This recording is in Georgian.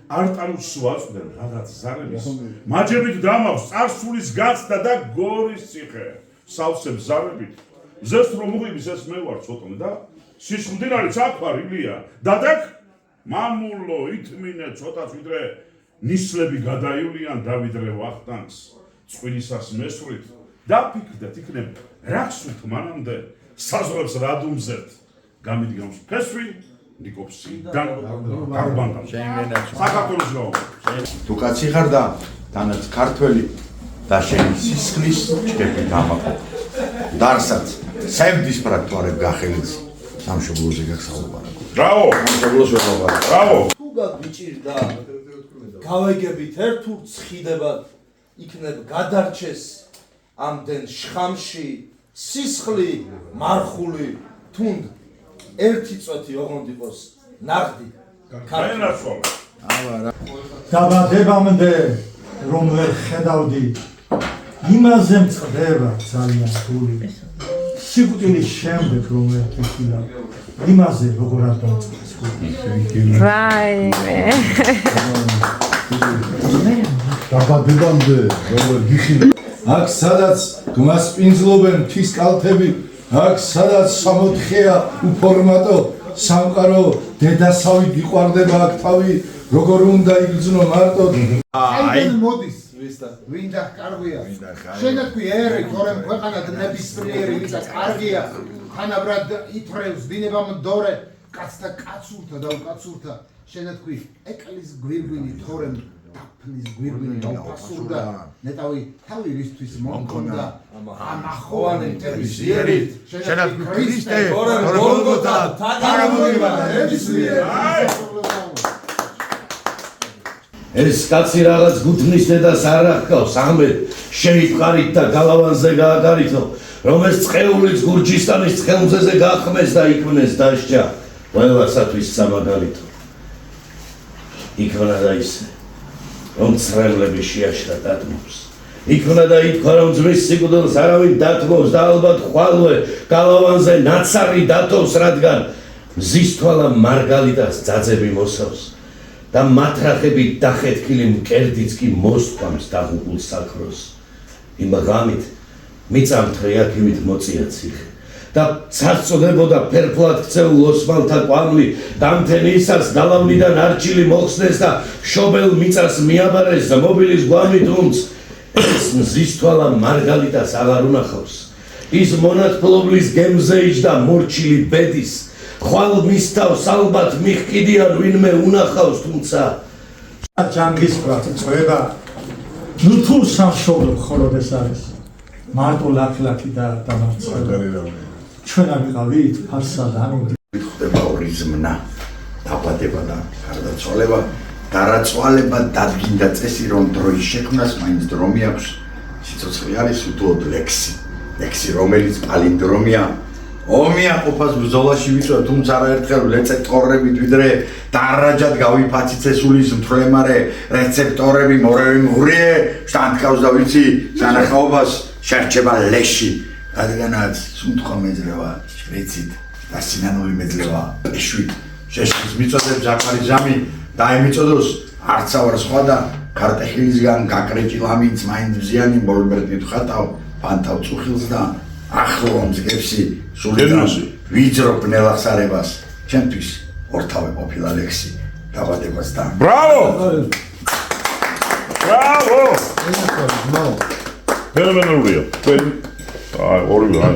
არტანუს ვაწვდნენ რაღაც ზარების მაჯებით დამავს წარსულის გაცდა და გორის ციხე სავსებ ზარებით ზეს რომ უღიბის ეს მე ვარ ცოტნე და სისხლდინარიც აქ ვარ ილია დადაკ მამულო ითმინე ცოტაც ვიდრე ნისლები გადაივლიან დავიდრე ვახტანგს წვილისას მესვრით დაფიქრდეთ იქნებ რა გსურთ მანამდე საზღვრებს რა დუმზეთ გამიდგამს ფესვი ნიკოპსი და კარბანდა საქართველოს გავა თუ კაცი ხარ და თანაც ქართველი და შენი სისხლის ჭკები გამაყო დარსაც სევდის პრაქტუარებ გახელიც სამშობლოზე გახსალობარაკო ბრავო სამშობლოს ვეღარ ბრავო თუ გაგიჭირდა გავეგებით ერთ ურ ცხიდებად იქნებ გადარჩეს ამდენ შხამში სისხლი მარხული თუნდ ერთი წვეთი ოღონდ იყოს ნაღდი დაბადებამდე რომ ვერ ხედავდი იმაზე მწყდება ძალიან რთული სიკვდილის შემდეგ რომ ვერ ხედავ იმაზე როგორ არ დამწყდეს ვაიმე დაბადებამდე რომ ვერ გიხილე აქ სადაც გმასპინძლობენ თის კალთები აქ სადაც სამოთხეა უფორმატო სამყარო დედასავი გიყვარდება აქ თავი როგორ უნდა იგრძნო მარტო აი მოდის ვინდა კარგია შენაქვი ერი თორემ ქვეყანა ნებისმიერი ვინდა კარგია თანაბრად ითრევს დინებამ დორე კაცთა კაცურთა და უკაცურთა შენაქვი ეკლის გვირგვინი თორემ დაფნის გვირგვინი დაუპასურდა ნეტავი თავი რისთვის მომქონდა ამახოვანი მტერის იერით შენაქვი ქრისტე თორემ გოლგოთა თაგამოგიბანა ნებისმიერი ეს კაცი რაღაც გუთნის დედას არ ახკავს აღმედ შეიფყარით და გალავანზე გააგარითო რომ ეს წყეულიც გურჯისტანის ცხელმზეზე გაახმეს და იქმნეს დასჯა ყველასათვის სამაგალითო იქმნა და ისე რომ ცრემლები შეაშრა დათმობს იქმნა და ითქვა რომ ძმის სიკვდილს არავინ დათმობს და ალბათ ხვალვე გალავანზე ნაცარი დათოვს რადგან მზის თვალა მარგალიტას ძაძები მოსავს და მათრახები დახეთქილი მკერდიც კი მოსთქვამს დაღუპულ საქროს იმ ღამით მიწამთრე აქიმით მოწია ციხე და წარწოდებოდა ფერფლად ქცეულ ოსმალთა კვამლი დამთენისას გალავნიდან არჩილი მოხსნეს და შობელ მიწას მიაბარეს მობილის გვამით უმც ეს მზის თვალა მარგალიტას აღარ უნახავს ის მონათფლობლის გემზე იჯდა მორჩილი ბედის ხვალ მისთავს ალბათ მიხკიდიან ვინმე უნახავს თუმცა ჯანგის პრაქტიკა ნუ თუ სამშობლო მხოლოდ ეს არის მარტო ლაქ-ლაქი და დამარცხება ჩვენ არ ვიყავით ფარსად ამით ხდება ორი ზმნა დაბადება და გარდაცვალება დარაწვალება დადგინდა წესი რომ დროის შექმნას მაინც დრო მიაქვს სიცოცხლე არის უთუოდ ლექსი რომელიც პალინდრომია ომია ყოფას ბრძოლაში ვიწვა თუმცა არაერთხელ რეცეპტორებით ვიდრე დარაჯად გავიფაციცესულის მთლემარე რეცეპტორები მორევი მღრიე შტანთქავს და ვიცი სანახაობას შერჩება ლეში რადგანაც სუნთქვა მეძლევა შრიცით და სინანული მეძლევა პეშვით შეშლის მიწოდებს აკარი ზამი დაემიწოდოს არცა ვარ სხვა და ქარტეხილისგან გაკრეჭი ლამინც მაინც მზიანი მოლბერტით ხატავ პანთავ წუხილს და ახლო მზგებში სულიდან ვიძრობ ნელახსარებას ჩემთვის ორთავე ყოფილა ლექსი დაბადებას და ბრავო ფენომენალურია აი ორივე აი